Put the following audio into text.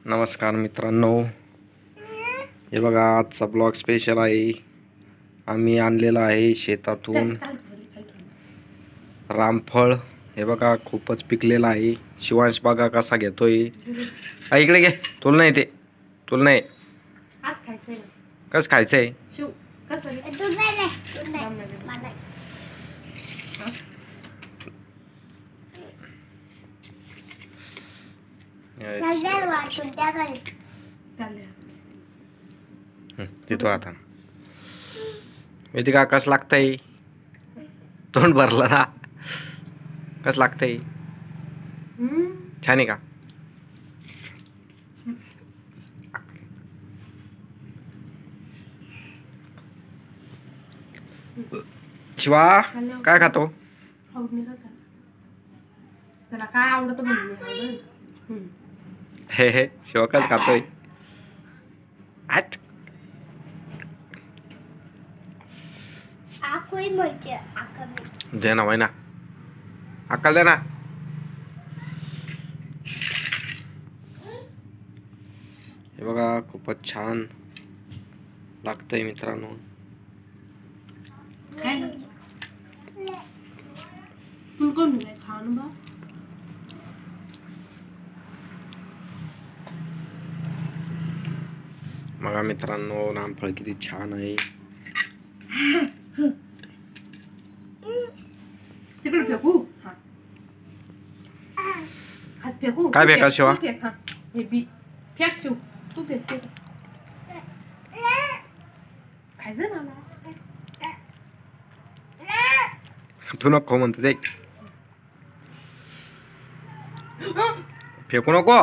नमस्कार मित्रांनो, हे बघा आजचा ब्लॉग स्पेशल आहे। आम्ही आणलेला आहे शेतातून रामफळ। हे बघा खूपच पिकलेला आहे। शिवांश बघा कसा घेतोय। इकडे घे, तुला नाही ते, तुला नाही आज खायचंय। कस खायचंय? शिव कसं देतो आता। वेदिका कस लागतंय? तोंड भरलं ना, कस लागतंय? छान आहे का? शिवा काय खातो? त्याला काय आवडतं म्हणून हे शिवा कस खातोय? दे ना, ना अक्कल दे ना। हे बघा खूपच छान लागतंय मित्रांनो। बघा मित्रांनो, रामफळ किती छान आहे। तिकडे फेकू? आज फेकू? काय फेका शिवा? हे बी फेक शिव, तू फेक। खायचं मला। तू नको म्हणतो ते, फेकू नको।